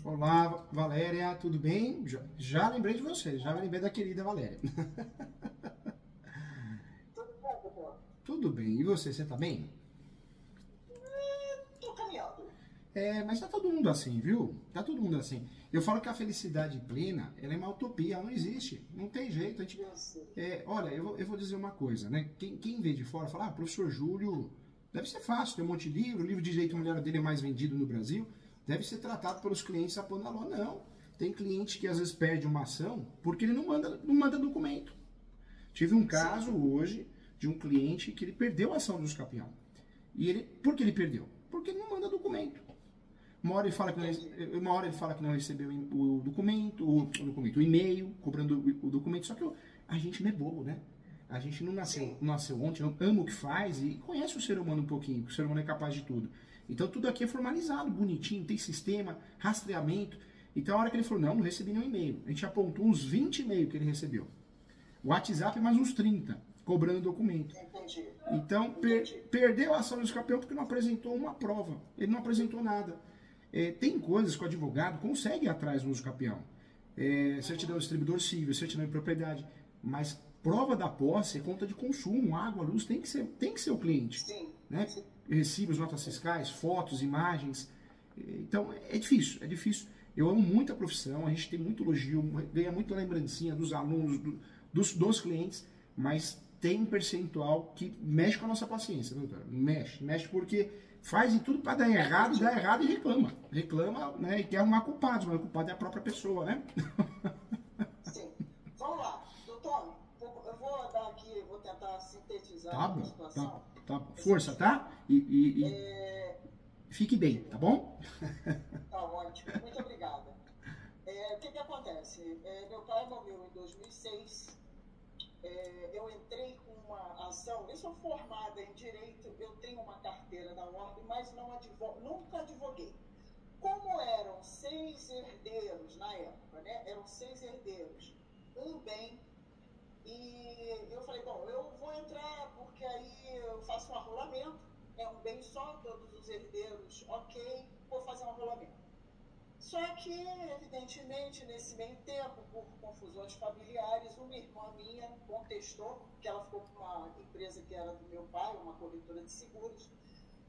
Olá, Valéria, tudo bem? Já lembrei de você, já lembrei da querida Valéria. Tudo bom, Cocô? Tudo bem, e você tá bem? Tô caminhando. Mas tá todo mundo assim, viu? Tá todo mundo assim. Eu falo que a felicidade plena, ela é uma utopia, ela não existe, não tem jeito. Eu sei. Olha, eu vou dizer uma coisa, né? Quem vê de fora fala, professor Júlio, deve ser fácil, tem um monte de livro, o livro de Direito Mulher dele é mais vendido no Brasil, deve ser tratado pelos clientes a pano na ló. Não, tem cliente que às vezes perde uma ação porque ele não manda documento. Tive um caso hoje de um cliente que ele perdeu a ação do escapião. Por que ele perdeu? Porque ele não manda documento. Uma hora ele fala que não recebeu o e-mail, cobrando o documento, só que a gente não é bobo, né? A gente não nasceu ontem, ama o que faz e conhece o ser humano um pouquinho, que o ser humano é capaz de tudo. Então tudo aqui é formalizado, bonitinho, tem sistema, rastreamento. Então a hora que ele falou, não recebi nenhum e-mail. A gente apontou uns 20 e-mails que ele recebeu. WhatsApp mais uns 30, cobrando documento. Entendi. Então, perdeu a ação do escapião porque não apresentou uma prova. Ele não apresentou nada. Tem coisas que o advogado consegue ir atrás do escapião. Certidão de distribuidor civil, certidão de propriedade. Mas prova da posse é conta de consumo, água, luz, tem que ser o cliente. Sim. Né? Recibos, notas fiscais, fotos, imagens. Então, é difícil. Eu amo muito a profissão, a gente tem muito elogio, ganha muita lembrancinha dos alunos, dos clientes, mas tem um percentual que mexe com a nossa paciência, doutora? Mexe porque faz de tudo para dar errado e reclama. Reclama, né, e quer arrumar culpados, mas o culpado é a própria pessoa, né? Sim. Vamos lá. Doutor, eu vou dar aqui, vou tentar sintetizar Tá a bom, situação. tá bom. Força, tá? Fique bem, tá bom? Tá ótimo. Muito obrigada. O que acontece? Meu pai morreu em 2006. Eu entrei com uma ação, eu sou formada em Direito, eu tenho uma carteira da ordem, mas nunca advoguei. Como eram 6 herdeiros na época, né? Eram 6 herdeiros, um bem, e eu falei, bom, eu vou entrar porque aí eu faço um arrolamento, é um bem só, todos os herdeiros, ok, vou fazer um arrolamento. Só que, evidentemente, nesse meio tempo, por confusões familiares, uma irmã minha contestou, que ela ficou com uma empresa que era do meu pai, uma corretora de seguros,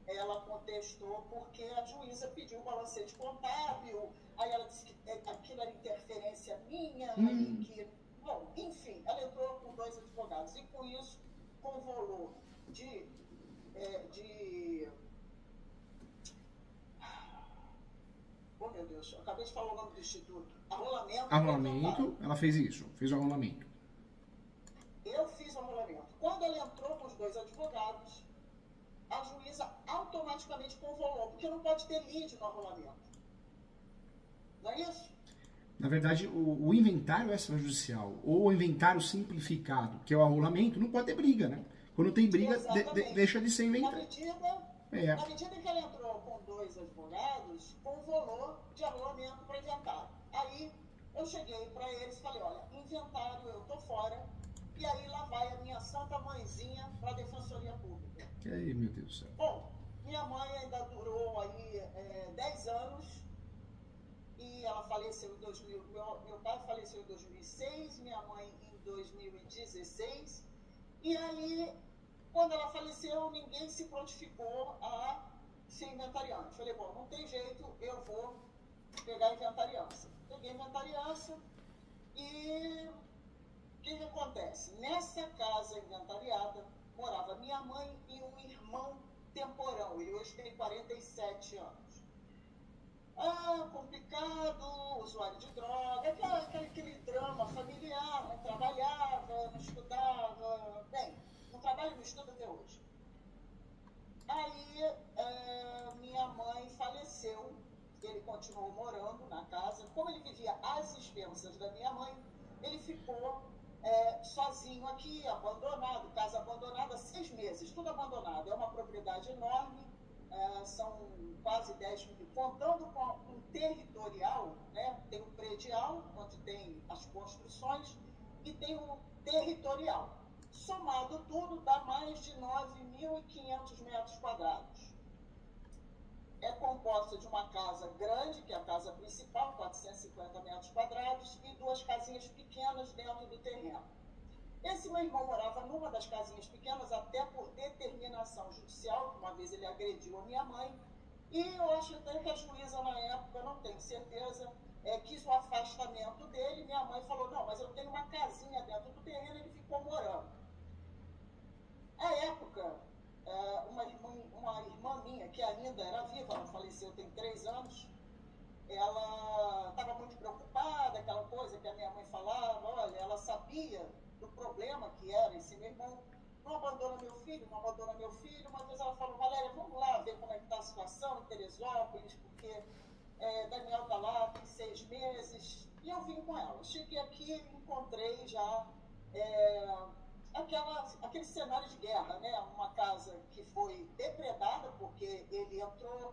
ela contestou porque a juíza pediu um balancete contábil, aí ela disse que aquilo era interferência minha, e que... Bom, enfim, ela entrou com 2 advogados, e com isso convolou de oh, meu Deus, eu acabei de falar o nome do instituto. Arrolamento, ela fez isso, fez o arrolamento. Eu fiz o arrolamento. Quando ela entrou com os 2 advogados, a juíza automaticamente convolou, porque não pode ter lide no arrolamento. Não é isso? Na verdade, o inventário extrajudicial, ou o inventário simplificado, que é o arrolamento, não pode ter briga, né? Quando tem briga, deixa de ser inventário. Na medida que ela entrou com 2 advogados, convolou de arrolamento para inventário. Aí eu cheguei para eles e falei, olha, inventário eu tô fora, e aí lá vai a minha santa mãezinha para a Defensoria Pública. Ai, meu Deus do céu. Bom, minha mãe ainda durou aí 10 anos, e ela faleceu em 2000, meu pai faleceu em 2006, minha mãe em 2016, e aí, quando ela faleceu, ninguém se prontificou a ser inventariante. Falei, bom, não tem jeito, eu vou pegar a inventariança. Peguei a inventariança e o que acontece? Nessa casa inventariada, morava minha mãe e um irmão temporão. Ele hoje tem 47 anos. Complicado, usuário de droga, aquele drama familiar, não trabalhava, não estudava, bem, não trabalha e não estuda até hoje. Aí minha mãe faleceu, ele continuou morando na casa, como ele vivia às expensas da minha mãe, ele ficou sozinho aqui, abandonado, casa abandonada, 6 meses, tudo abandonado, é uma propriedade enorme, são quase 10 mil, contando com um territorial, né? Tem o predial, onde tem as construções, e tem o territorial. Somado tudo, dá mais de 9.500 metros quadrados. É composto gosta de uma casa grande, que é a casa principal, 450 metros quadrados, e 2 casinhas pequenas dentro do terreno. Esse meu irmão morava numa das casinhas pequenas, até por determinação judicial, uma vez ele agrediu a minha mãe, e eu acho até que a juíza na época, não tenho certeza, quis o afastamento dele. Minha mãe falou, não, mas eu tenho uma casinha dentro do terreno, ele ficou morando. À época, uma irmã minha, que ainda era viva, ela faleceu tem 3 anos, ela estava muito preocupada, aquela coisa que a minha mãe falava, olha, ela sabia do problema que era esse meu irmão, não abandona meu filho, não abandona meu filho. Uma vez ela falou, Valéria, vamos lá ver como é que está a situação em Teresópolis, porque Daniel está lá, tem 6 meses, e eu vim com ela. Cheguei aqui e encontrei já aquele cenário de guerra, né? Uma casa que foi depredada, porque ele entrou,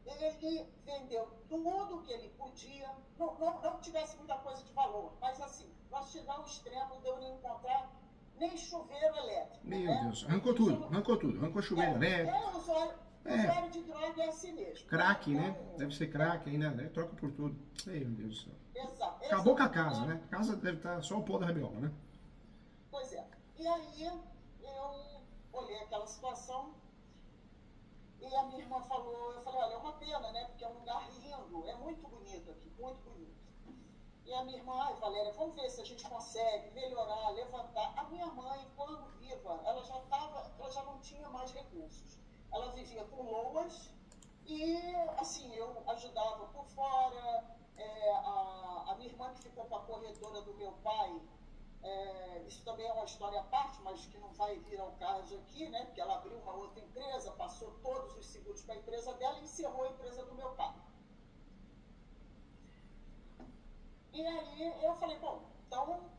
ele vendeu tudo que ele podia, não tivesse muita coisa de valor, mas assim, nós chegamos ao extremo de eu não encontrar nem chuveiro elétrico. Meu Deus, arrancou tudo, arrancou chuveiro elétrico. Usuário de droga é assim mesmo. Crack, né? Deve ser crack ainda, né? Troca por tudo. Ei, meu Deus do céu. Exato. Acabou com a casa, né? A casa deve estar só o pó da rabiola, né? Pois é. E aí eu olhei aquela situação e a minha irmã falou, eu falei, olha, é uma pena, né? Porque é um lugar lindo, é muito bonito aqui, muito bonito. E a minha irmã, ai, Valéria, vamos ver se a gente consegue melhorar, levantar. A minha mãe, quando viva, ela já não tinha mais recursos. Ela vivia com loas e, assim, eu ajudava por fora. A minha irmã que ficou com a corretora do meu pai, isso também é uma história à parte, mas que não vai vir ao caso aqui, né? Porque ela abriu uma outra empresa, passou todos os seguros para a empresa dela e encerrou a empresa do meu pai. E aí eu falei, bom, então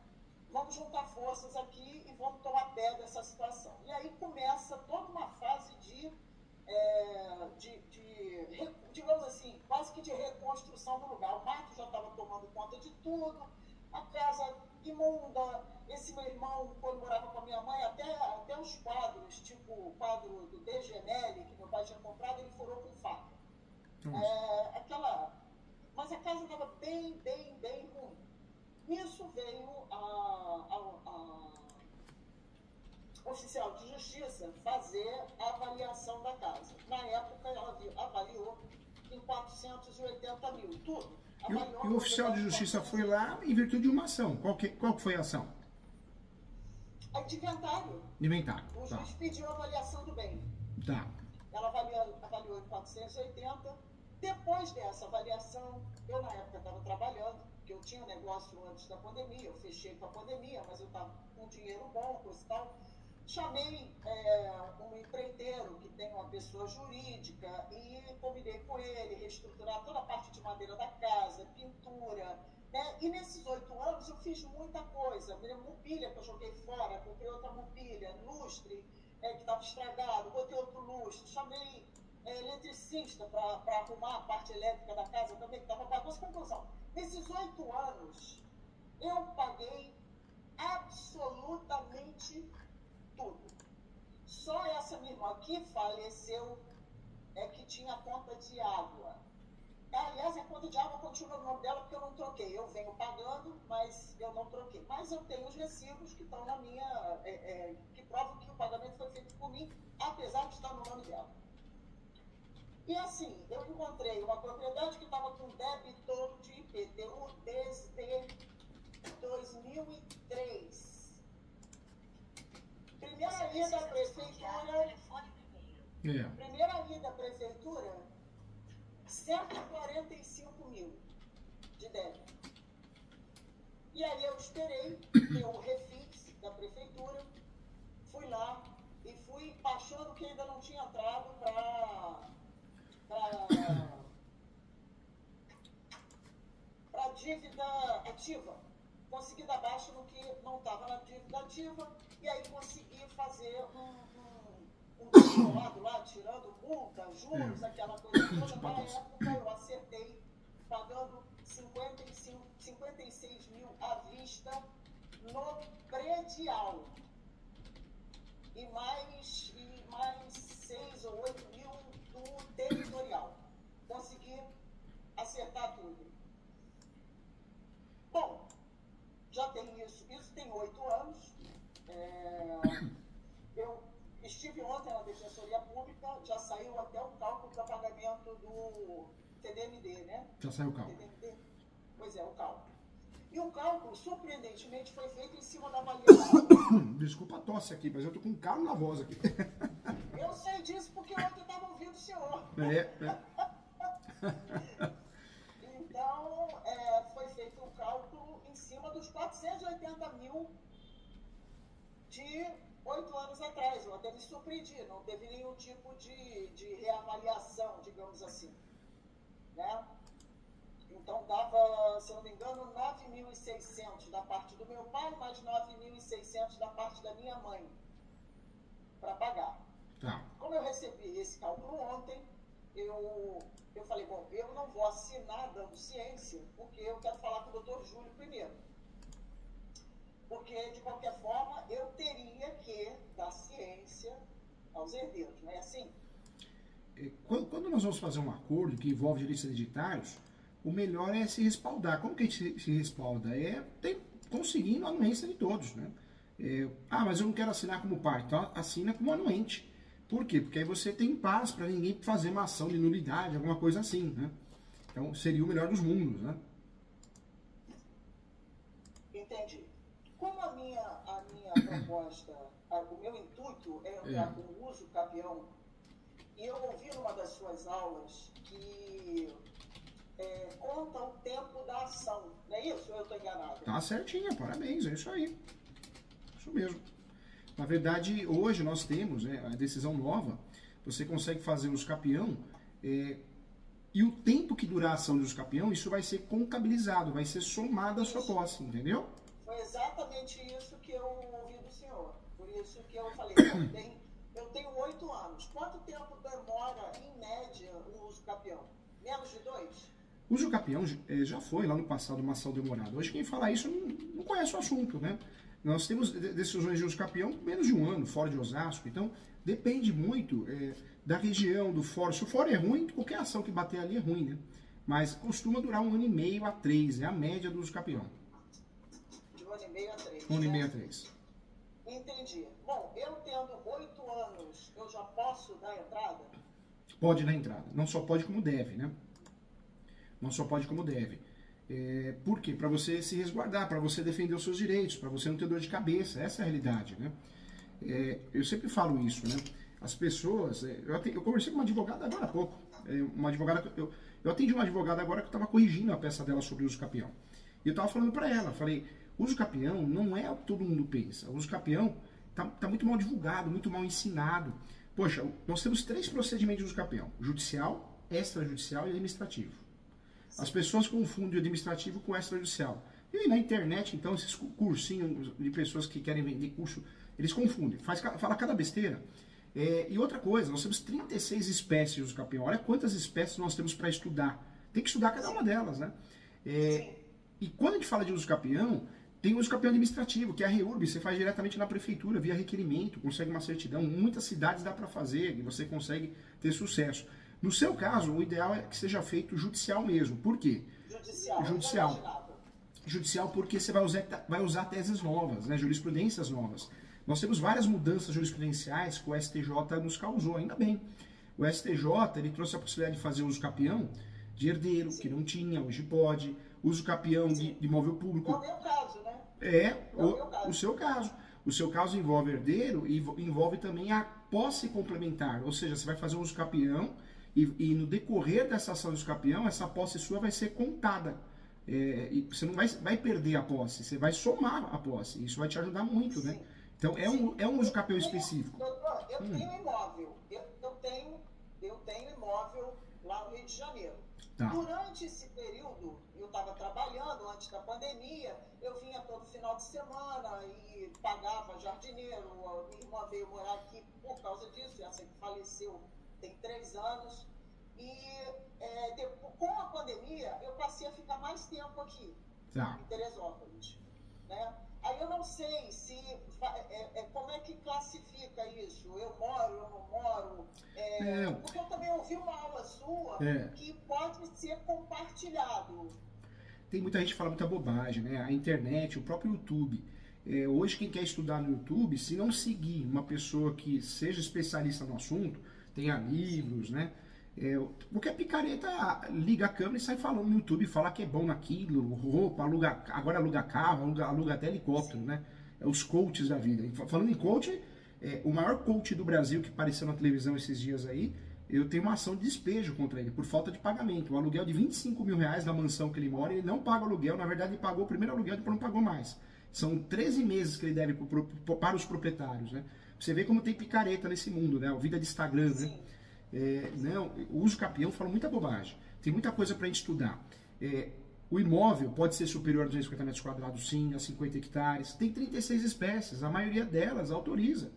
vamos juntar forças aqui e vamos tomar pé dessa situação. E aí começa toda uma fase digamos assim, quase que de reconstrução do lugar. O mato já estava tomando conta de tudo, a casa imunda. Esse meu irmão, quando morava com a minha mãe, até os quadros, tipo o quadro do Degenelli, que meu pai tinha comprado, ele furou com faca. Mas a casa estava bem ruim. Nisso veio a oficial de justiça fazer a avaliação da casa. Na época, ela avaliou em 480 mil, tudo. E o oficial de justiça foi lá em virtude de uma ação. Qual que foi a ação? De inventário. De inventário. O juiz pediu a avaliação do bem. Tá. Ela avaliou em 480. Depois dessa avaliação, eu na época estava trabalhando, porque eu tinha um negócio antes da pandemia, eu fechei com a pandemia, mas eu estava com dinheiro bom, coisa e tal. Chamei um empreiteiro que tem uma pessoa jurídica e combinei com ele reestruturar toda a parte de madeira da casa, pintura, né? E nesses 8 anos eu fiz muita coisa. Mobília que eu joguei fora, comprei outra mobília, lustre que estava estragado, botei outro lustre, chamei eletricista para arrumar a parte elétrica da casa também, que estava bagunça. Conclusão, nesses 8 anos eu paguei absolutamente tudo. Só essa minha irmã que faleceu que tinha conta de água. Aliás, a conta de água continua no nome dela porque eu não troquei. Eu venho pagando, mas eu não troquei. Mas eu tenho os recibos que estão na minha... que provam que o pagamento foi feito por mim, apesar de estar no nome dela. E assim, eu encontrei uma propriedade que estava com débito de IPTU desde 2003. Primeira ida à prefeitura. Primeira ida à prefeitura, 145 mil de débito. E aí eu esperei ter o refis da prefeitura, fui lá e fui achando que ainda não tinha entrado para dívida ativa. Consegui dar baixa no que não estava na dívida ativa e aí consegui fazer um lado lá, tirando multa, juros, aquela coisa toda. Na época eu acertei pagando 56 mil à vista no predial e mais 6 ou 8 mil do territorial. ontem na Defensoria Pública, já saiu até o cálculo para pagamento do TDMD, né? Já saiu o cálculo. TDMD? Pois é, o cálculo. E o cálculo, surpreendentemente, foi feito em cima da avaliação. Desculpa a tosse aqui, mas eu tô com um calo na voz aqui. Eu sei disso porque ontem eu estava ouvindo o senhor. Então, foi feito um cálculo em cima dos 480 mil de 8 anos atrás. Eu até me surpreendi, não teve nenhum tipo de reavaliação, digamos assim. Né? Então, dava, se eu não me engano, 9.600 da parte do meu pai, mais 9.600 da parte da minha mãe, para pagar. Tá. Como eu recebi esse cálculo ontem, eu falei, bom, eu não vou assinar dando ciência, porque eu quero falar com o doutor Júlio primeiro. Porque, de qualquer forma, eu teria que dar ciência aos herdeiros, não é assim? Quando nós vamos fazer um acordo que envolve direitos hereditários, o melhor é se respaldar. Como que a gente se respalda? Conseguindo a anuência de todos, né? Mas eu não quero assinar como pai, então assina como anuente. Por quê? Porque aí você tem paz para ninguém fazer uma ação de nulidade, alguma coisa assim, né? Então seria o melhor dos mundos, né? Entendi. Como a minha proposta, o meu intuito é entrar com o uso capião, e eu ouvi numa das suas aulas que conta o tempo da ação, não é isso? Ou eu estou enganado? Tá certinho, parabéns, é isso aí. Isso mesmo. Na verdade, hoje nós temos a decisão nova, você consegue fazer uso capião, e o tempo que durar a ação de uso capião, isso vai ser contabilizado, vai ser somado à sua posse, entendeu? Foi exatamente isso que eu ouvi do senhor. Por isso que eu falei, eu tenho 8 anos. Quanto tempo demora, em média, o uso capião? Menos de 2? O uso capião já foi lá no passado uma ação demorada. Hoje quem fala isso não conhece o assunto, né? Nós temos decisões de uso capião menos de um ano, fora de Osasco. Então, depende muito da região, do fórum. Se o fórum é ruim, qualquer ação que bater ali é ruim, né? Mas costuma durar 1 ano e meio a 3, é a média do uso capião. De 1 ano e meio a 3. 1 ano e meio a 3. Entendi. Bom, eu tendo 8 anos, eu já posso dar entrada? Pode dar entrada. Não só pode como deve, né? Não só pode como deve. Por quê? Para você se resguardar, para você defender os seus direitos, para você não ter dor de cabeça. Essa é a realidade, né? Eu sempre falo isso, né? As pessoas... eu conversei com uma advogada agora há pouco. Eu atendi uma advogada agora que eu estava corrigindo a peça dela sobre o uso capião. E eu estava falando para ela, falei, uso capião não é o que todo mundo pensa. O uso capião tá muito mal divulgado, muito mal ensinado. Poxa, nós temos 3 procedimentos de uso capião. Judicial, extrajudicial e administrativo. As pessoas confundem o administrativo com o extrajudicial. E na internet, então, esses cursinhos de pessoas que querem vender curso, eles confundem. Fala cada besteira. E outra coisa, nós temos 36 espécies de uso capião. Olha quantas espécies nós temos para estudar. Tem que estudar cada uma delas, né? E quando a gente fala de uso capião, tem o uso capião administrativo, que é a REURB. Você faz diretamente na prefeitura, via requerimento, consegue uma certidão. Muitas cidades dá para fazer e você consegue ter sucesso. No seu caso, o ideal é que seja feito judicial mesmo. Por quê? Judicial porque você vai usar teses novas, né? Jurisprudências novas. Nós temos várias mudanças jurisprudenciais que o STJ nos causou, ainda bem. O STJ ele trouxe a possibilidade de fazer uso capião de herdeiro, que não tinha, hoje pode. Uso capião de imóvel público. É o meu caso, né? O seu caso. O seu caso envolve herdeiro e envolve também a posse complementar. Ou seja, você vai fazer um uso capião e no decorrer dessa ação de uso capião, essa posse sua vai ser contada. E você não vai perder a posse, você vai somar a posse. Isso vai te ajudar muito, né? Então é um uso capião específico. Doutor, eu tenho imóvel. Eu tenho imóvel lá no Rio de Janeiro. Tá. Durante esse período, eu estava trabalhando antes da pandemia, eu vinha todo final de semana e pagava jardineiro. A minha irmã veio morar aqui por causa disso, essa que faleceu tem 3 anos. E com a pandemia, eu passei a ficar mais tempo aqui, em Teresópolis. Né? Aí eu não sei se como é que classifica isso. Eu moro, eu não moro. Porque eu também ouvi uma aula sua que pode ser compartilhado. Tem muita gente que fala muita bobagem, né? A internet, o próprio YouTube, Hoje quem quer estudar no YouTube, se não seguir uma pessoa que seja especialista no assunto, tenha livros, né? Porque a picareta liga a câmera e sai falando no YouTube, fala que é bom naquilo, roupa, agora aluga carro, aluga até helicóptero, né? Os coaches da vida. Falando em coach, o maior coach do Brasil que apareceu na televisão esses dias aí, eu tenho uma ação de despejo contra ele, por falta de pagamento. O aluguel de 25 mil reais da mansão que ele mora, ele não paga aluguel, na verdade ele pagou o primeiro aluguel e depois não pagou mais. São 13 meses que ele deve para os proprietários, né? Você vê como tem picareta nesse mundo, né? A vida de Instagram, né? Não, o uso capião fala muita bobagem. Tem muita coisa para a gente estudar. O imóvel pode ser superior a 250 metros quadrados, sim, a 50 hectares. Tem 36 espécies, a maioria delas autoriza.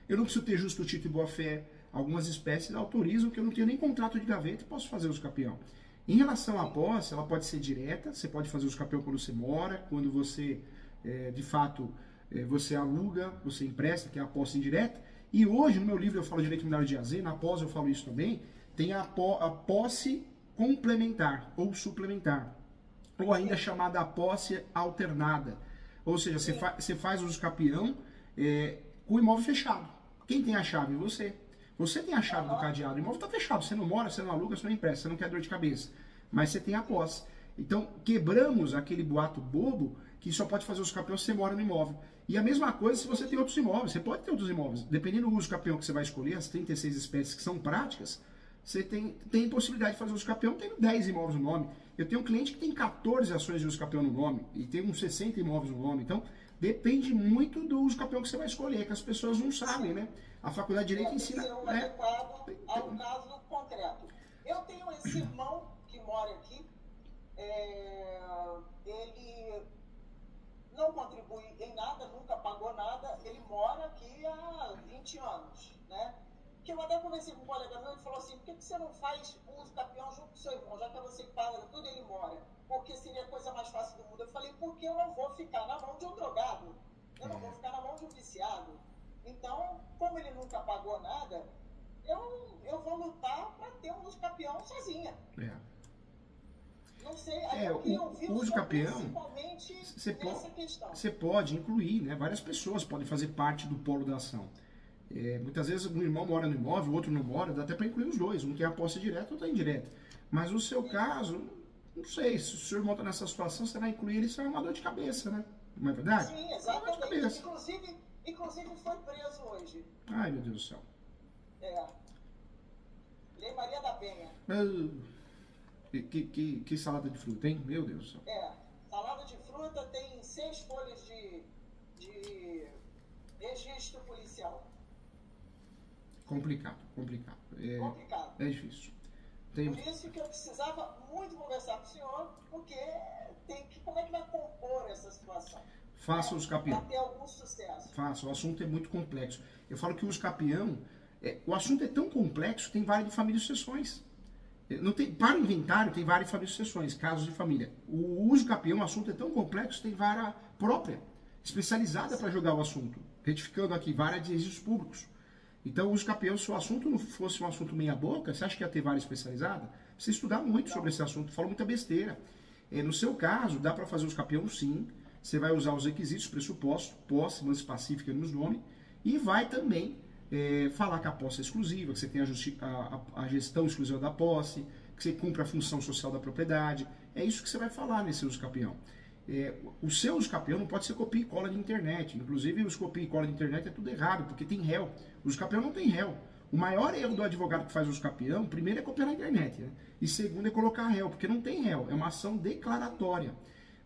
Eu não preciso ter justo título e boa-fé. Algumas espécies autorizam que eu não tenho nem contrato de gaveta e posso fazer uso capião. Em relação à posse, ela pode ser direta. Você pode fazer uso capião quando você mora, quando você, de fato, você aluga, você empresta, que é a posse indireta. E hoje, no meu livro, eu falo direito imobiliário de AZ, na pós eu falo isso também, tem a posse complementar ou suplementar, ou ainda chamada a posse alternada. Ou seja, você faz uso capião com o imóvel fechado. Quem tem a chave? Você. Você tem a chave do cadeado, o imóvel está fechado, você não mora, você não aluga, você não empresta, você não quer dor de cabeça, mas você tem a posse. Então, quebramos aquele boato bobo que só pode fazer uso capião se você mora no imóvel. E a mesma coisa se você tem outros imóveis. Você pode ter outros imóveis. Dependendo do uso capião que você vai escolher, as 36 espécies que são práticas, você tem possibilidade de fazer uso capião tendo 10 imóveis no nome. Eu tenho um cliente que tem 14 ações de uso capião no nome e tem uns 60 imóveis no nome. Então, depende muito do uso capião que você vai escolher, que as pessoas não sabem, né? A faculdade de Direito ensina... Tem que ser adequado ao caso concreto. Eu tenho esse irmão que mora aqui, ele não contribui em nada, nunca pagou nada, ele mora aqui há 20 anos, né? Que eu até conversei com um colega meu e falou assim, por que você não faz uso capião junto com seu irmão, já que você paga tudo ele mora? Porque seria a coisa mais fácil do mundo. Eu falei, porque eu não vou ficar na mão de um drogado, eu não vou ficar na mão de um viciado. Então, como ele nunca pagou nada, eu vou lutar para ter um uso capião sozinha. Não sei, o uso capião, você pode incluir, né? Várias pessoas podem fazer parte do polo da ação. Muitas vezes um irmão mora no imóvel, o outro não mora, dá até para incluir os dois. Um tem a posse direta, outro tem indireta. Mas no seu caso, não sei, se o seu irmão está nessa situação, você vai incluir ele, isso é uma dor de cabeça, né? Não é verdade? Sim, exatamente. Inclusive foi preso hoje. Ai, meu Deus do céu. Lei Maria da Penha. Que salada de fruta, hein? Meu Deus do céu. Salada de fruta tem 6 folhas de registro policial. Complicado. Complicado. É difícil. Por isso que eu precisava muito conversar com o senhor, porque como é que vai compor essa situação? Faça os capião. Para ter algum sucesso. Faça, o assunto é muito complexo. Eu falo que o uso capião, o assunto é tão complexo, tem várias de família e sucessões. Para o inventário, tem várias famílias e sucessões, casos de família. O uso capião, o assunto é tão complexo, tem vara própria, especializada para jogar o assunto. Retificando aqui, vara de registros públicos. Então, o uso capião, se o assunto não fosse um assunto meia boca, você acha que ia ter vara especializada? Você estudar muito sobre esse assunto, fala muita besteira. No seu caso, dá para fazer os capião sim. Você vai usar os requisitos, pressuposto, posse, lance pacífica nos nomes, e vai também falar que a posse é exclusiva, que você tem a gestão exclusiva da posse, que você cumpre a função social da propriedade. É isso que você vai falar nesse uso capião. O seu uso capião não pode ser copia e cola de internet. Inclusive, os copia e cola de internet é tudo errado, porque tem réu. O uso capião não tem réu. O maior erro do advogado que faz uso capião, primeiro é copiar na internet, né? E segundo é colocar réu, porque não tem réu. É uma ação declaratória.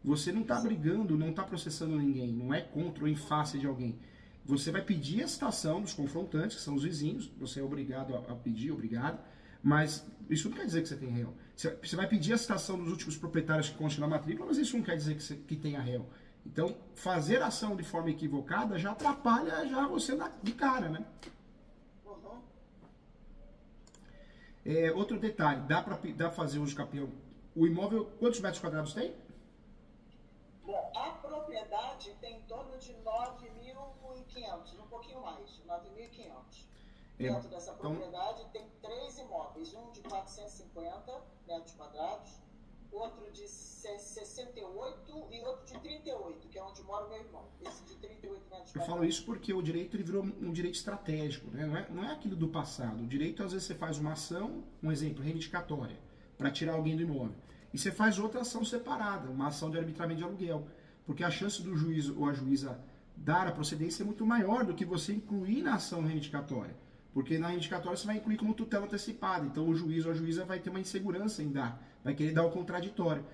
Você não está brigando, não está processando ninguém, não é contra ou em face de alguém. Você vai pedir a citação dos confrontantes, que são os vizinhos, você é obrigado a pedir, obrigado, mas isso não quer dizer que você tem réu. Você vai pedir a citação dos últimos proprietários que constam na matrícula, mas isso não quer dizer que tenha réu. Então, fazer ação de forma equivocada já atrapalha você de cara, né? Outro detalhe, dá para fazer uso capião. O imóvel, quantos metros quadrados tem? Bom, a propriedade tem em torno de 9.500, um pouquinho mais, 9.500. Dentro dessa propriedade tem 3 imóveis, um de 450 metros quadrados, outro de 68 e outro de 38, que é onde mora o meu irmão. Esse de 38 metros. Eu falo isso porque o direito ele virou um direito estratégico, né? Não é aquilo do passado. O direito, às vezes, você faz uma ação, um exemplo, reivindicatória, para tirar alguém do imóvel. E você faz outra ação separada, uma ação de arbitramento de aluguel. Porque a chance do juiz ou a juíza dar a procedência é muito maior do que você incluir na ação reivindicatória. Porque na reivindicatória você vai incluir como tutela antecipada. Então o juiz ou a juíza vai ter uma insegurança em dar, vai querer dar o contraditório.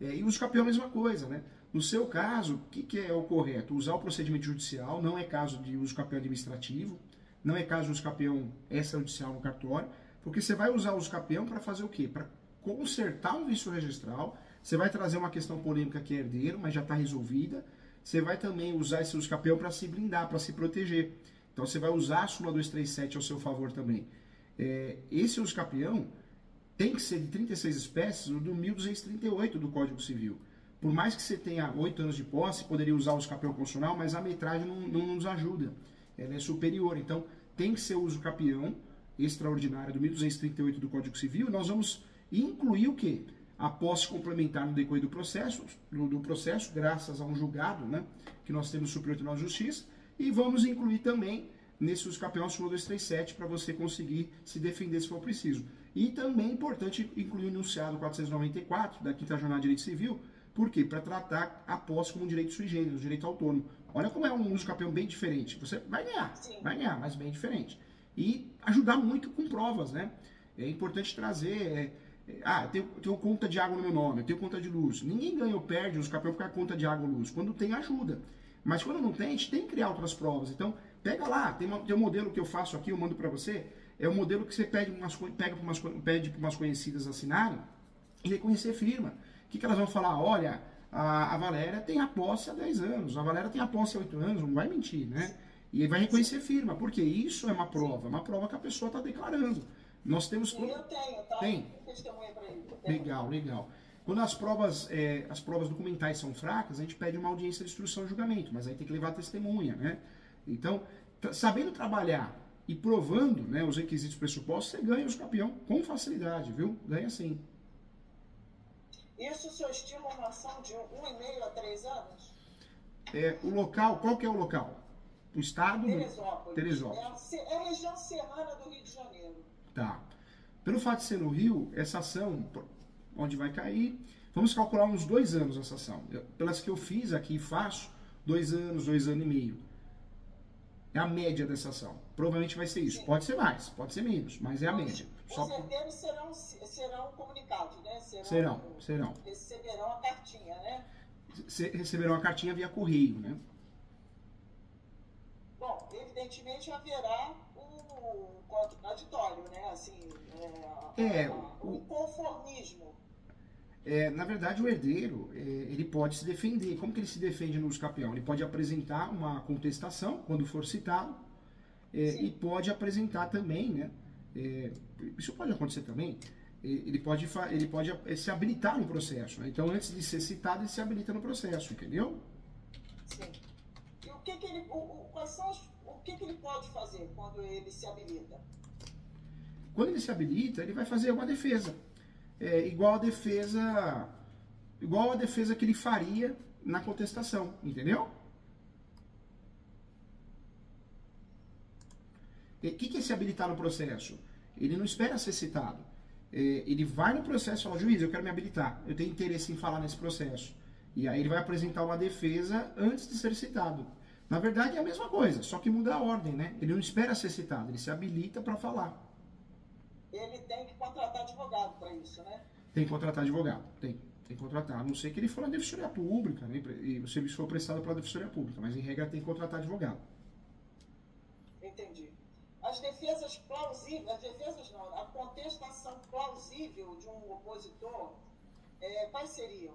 E o uso capião é a mesma coisa, né? No seu caso, o que é o correto? Usar o procedimento judicial, não é caso de uso capião administrativo, não é caso de uso capião extrajudicial no cartório, porque você vai usar o uso capião para fazer o quê? Para consertar um vício registral, você vai trazer uma questão polêmica que é herdeiro, mas já está resolvida, você vai também usar esse uso capião para se blindar, para se proteger. Então você vai usar a súmula 237 ao seu favor também. Esse uso capião tem que ser de 36 espécies do 1238 do Código Civil. Por mais que você tenha 8 anos de posse, poderia usar o uso capião constitucional, mas a metragem não nos ajuda. Ela é superior. Então tem que ser o uso capião extraordinário do 1238 do Código Civil. Nós vamos incluir o quê? A posse complementar no decorrer do processo, graças a um julgado, né, que nós temos no Superior Tribunal de Justiça, e vamos incluir também nesse uso capião a súmula 237 para você conseguir se defender se for preciso. E também é importante incluir o enunciado 494 da 5ª Jornada de Direito Civil. Por quê? Para tratar a posse como um direito sui generis, um direito autônomo. Olha como é um uso capião bem diferente. Você vai ganhar, mas bem diferente. E ajudar muito com provas, né? É importante trazer... eu tenho conta de água no meu nome, eu tenho conta de luz. Ninguém ganha ou perde uso capião porque é conta de água ou luz. Quando tem, ajuda. Mas quando não tem, a gente tem que criar outras provas. Então, pega lá, tem um modelo que eu faço aqui, eu mando para você. É um modelo que você pede para umas conhecidas assinarem e reconhecer firma. O que elas vão falar? Olha, a Valéria tem a posse há 10 anos, a Valéria tem a posse há 8 anos, não vai mentir, né? E aí vai reconhecer firma, porque isso é uma prova que a pessoa está declarando. Nós temos... Sim, eu tenho, tá? Tem? Testemunha para ele. Legal. Quando as provas documentais são fracas, a gente pede uma audiência de instrução e julgamento, mas aí tem que levar a testemunha, né? Então, sabendo trabalhar e provando, né, os requisitos pressupostos, você ganha os capião com facilidade, viu? Ganha sim. Isso o senhor estima uma ação de 1,5 a 3 anos? O local, qual que é o local? O estado? Teresópolis. É a região serrana do Rio de Janeiro. Tá. Pelo fato de ser no Rio, essa ação, onde vai cair, vamos calcular uns 2 anos essa ação. Pelas que eu fiz aqui e faço, 2 anos, 2 anos e meio. É a média dessa ação. Provavelmente vai ser isso. Sim. Pode ser mais, pode ser menos, mas é a média. Os herdeiros serão comunicados, né? Serão. Receberão a cartinha, né? Receberão a cartinha via correio, né? Bom, evidentemente haverá o contraditório, né? Assim, o conformismo. Na verdade, o herdeiro, ele pode se defender. Como que ele se defende no uso capião? Ele pode apresentar uma contestação, quando for citado, e pode apresentar também, né? Isso pode acontecer também. Ele pode se habilitar no processo, né? Então, antes de ser citado, ele se habilita no processo, entendeu? Sim. E o que ele pode fazer quando ele se habilita? Quando ele se habilita, ele vai fazer uma defesa. Igual a defesa que ele faria na contestação, entendeu? O que é se habilitar no processo? Ele não espera ser citado. Ele vai no processo e fala, juiz, eu quero me habilitar, eu tenho interesse em falar nesse processo. E aí ele vai apresentar uma defesa antes de ser citado. Na verdade é a mesma coisa, só que muda a ordem, né? Ele não espera ser citado, ele se habilita para falar. Ele tem que contratar advogado para isso, né? Tem que contratar advogado, tem que contratar. A não ser que ele for na Defensoria Pública, né? E o serviço for prestado pela Defensoria Pública, mas em regra tem que contratar advogado. Entendi. As defesas plausíveis, a contestação plausível de um opositor, quais seriam?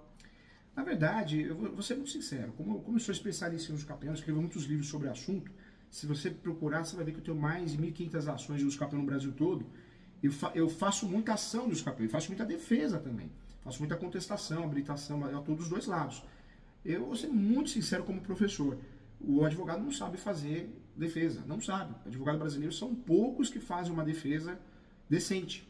Na verdade, eu vou ser muito sincero, como eu sou especialista em uso capião, escrevo muitos livros sobre o assunto, se você procurar, você vai ver que eu tenho mais de 1.500 ações de uso capião no Brasil todo. Eu faço muita ação de uso capião, eu faço muita defesa também, faço muita contestação, habilitação, a todos os dois lados. Eu vou ser muito sincero como professor, o advogado não sabe fazer defesa, não sabe. Advogados brasileiros são poucos que fazem uma defesa decente.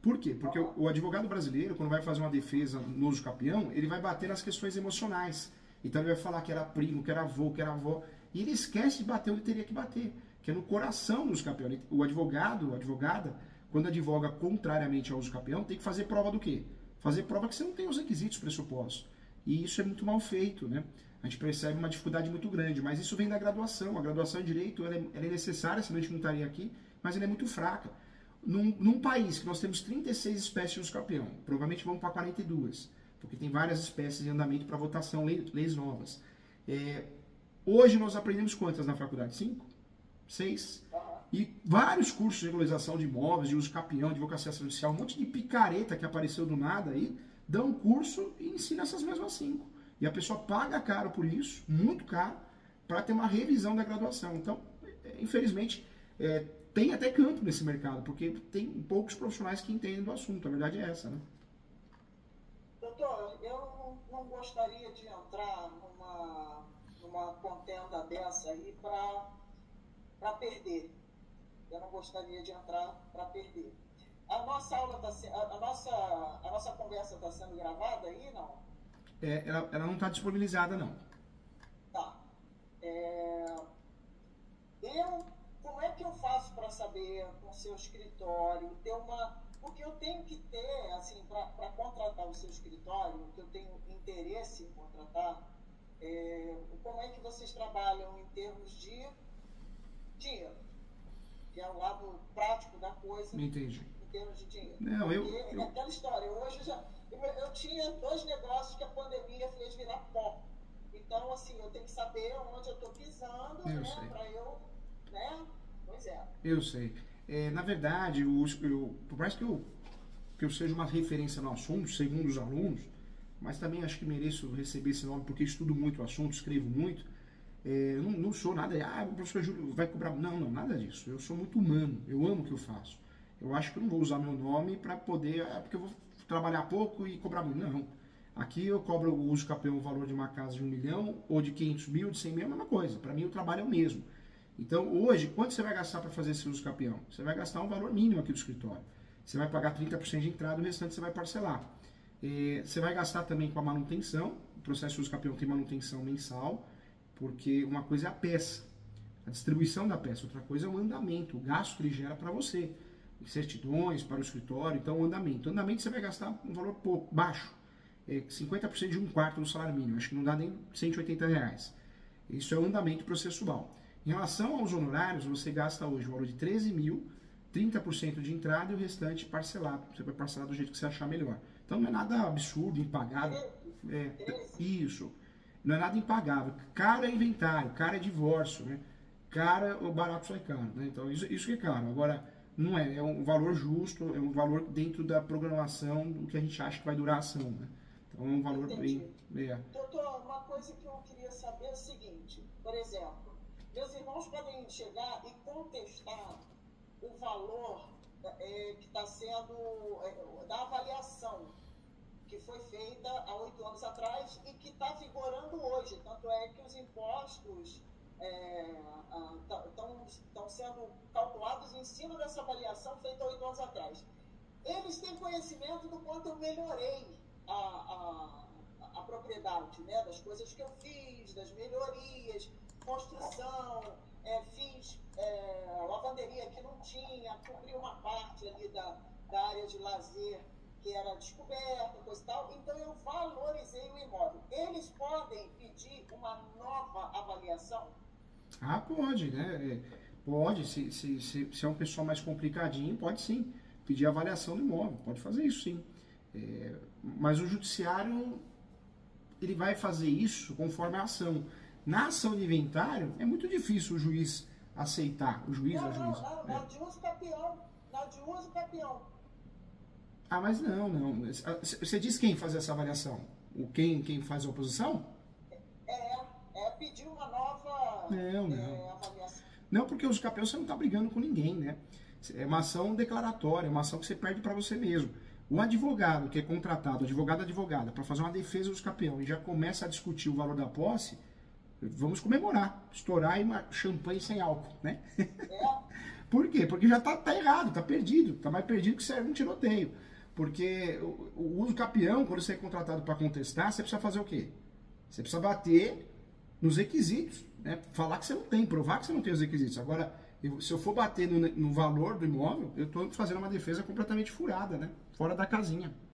Por quê? Porque o advogado brasileiro, quando vai fazer uma defesa no uso capião, ele vai bater nas questões emocionais. Então ele vai falar que era primo, que era avô, que era avó. E ele esquece de bater onde teria que bater, que é no coração do uso capião. O advogado, a advogada, quando advoga contrariamente ao uso capião, tem que fazer prova do quê? Fazer prova que você não tem os requisitos pressupostos. E isso é muito mal feito, né? A gente percebe uma dificuldade muito grande, mas isso vem da graduação. A graduação em Direito ela é necessária, senão a gente não estaria aqui, mas ela é muito fraca. Num país que nós temos 36 espécies de uso capião, provavelmente vamos para 42, porque tem várias espécies em andamento para votação, leis novas. Hoje nós aprendemos quantas na faculdade? 5? 6? E vários cursos de regularização de imóveis, de uso capião, de advocacia judicial, um monte de picareta que apareceu do nada aí, dão curso e ensina essas mesmas 5. E a pessoa paga caro por isso, muito caro, para ter uma revisão da graduação. Então, infelizmente, tem até campo nesse mercado, porque tem poucos profissionais que entendem do assunto. A verdade é essa, né? Doutor, eu não gostaria de entrar numa contenda dessa aí para perder. Eu não gostaria de entrar para perder. A nossa aula a nossa conversa está sendo gravada aí, não? Ela não está disponibilizada, não. Tá. Como é que eu faço para saber com o seu escritório, porque eu tenho que ter, assim, para contratar o seu escritório, que eu tenho interesse em contratar, como é que vocês trabalham em termos de dinheiro, que é o lado prático da coisa. Entendi. Em termos de dinheiro. Não, É aquela história, hoje eu tinha 2 negócios que a pandemia fez virar pó. Então, assim, eu tenho que saber onde eu estou pisando, para eu, né? Pois é. Eu sei. Na verdade, por mais que eu seja uma referência no assunto, segundo os alunos, mas também acho que mereço receber esse nome porque estudo muito o assunto, escrevo muito. Eu não sou nada, o professor Júlio vai cobrar. Não, nada disso. Eu sou muito humano, eu amo o que eu faço. Eu acho que eu não vou usar meu nome para poder, porque eu vou trabalhar pouco e cobrar muito. Não. Aqui eu cobro o uso capião o valor de uma casa de 1 milhão, ou de 500 mil, de 100 mil, é a mesma coisa. Para mim o trabalho é o mesmo. Então hoje, quanto você vai gastar para fazer esse uso capião? Você vai gastar um valor mínimo aqui do escritório. Você vai pagar 30% de entrada, o restante você vai parcelar. Você vai gastar também com a manutenção. O processo de uso capião tem manutenção mensal, porque uma coisa é a peça, a distribuição da peça, outra coisa é o andamento, o gasto que ele gera para você, certidões para o escritório, então o andamento. O andamento você vai gastar um valor pouco, baixo, 50% de 1/4 do salário mínimo, acho que não dá nem R$180. Isso é o andamento processual. Em relação aos honorários, você gasta hoje o valor de 13 mil, 30% de entrada e o restante parcelado. Você vai parcelar do jeito que você achar melhor. Então não é nada absurdo, impagável. Isso. Não é nada impagável. Caro é inventário, caro é divórcio, né? Caro, o barato sai caro, né? Então isso que é caro. Agora, não é um valor justo, é um valor dentro da programação do que a gente acha que vai durar a ação, né? Então é um valor bem... Doutor, uma coisa que eu queria saber é o seguinte, por exemplo, meus irmãos podem chegar e contestar o valor que está sendo da avaliação que foi feita há 8 anos atrás e que está vigorando hoje. Tanto é que os impostos estão sendo calculados em cima dessa avaliação feita há 8 anos atrás. Eles têm conhecimento do quanto eu melhorei a propriedade, né? Das coisas que eu fiz, das melhorias, construção, fiz lavanderia que não tinha, cobri uma parte ali da área de lazer que era descoberta, coisa e tal. Então eu valorizei o imóvel. Eles podem pedir uma nova avaliação? Ah, pode, né? Pode, se é um pessoal mais complicadinho, pode sim pedir avaliação do imóvel, pode fazer isso sim. Mas o judiciário, ele vai fazer isso conforme a ação. Na ação de inventário, é muito difícil o juiz aceitar, o juiz, a juíza. Na de uso capião, Ah, mas não. Você diz quem faz essa avaliação? Quem faz a oposição? Pedir uma nova avaliação. Não, porque os capiões você não está brigando com ninguém, né? É uma ação declaratória, é uma ação que você perde para você mesmo. O advogado que é contratado, advogada, para fazer uma defesa dos capiões e já começa a discutir o valor da posse, vamos comemorar, estourar uma champanhe sem álcool, né? Por quê? Porque já tá errado, tá perdido. Tá mais perdido que serve um tiroteio. Porque o uso capião, quando você é contratado para contestar, você precisa fazer o quê? Você precisa bater nos requisitos, né? Falar que você não tem, provar que você não tem os requisitos. Agora, se eu for bater no valor do imóvel, eu estou fazendo uma defesa completamente furada, né? Fora da casinha.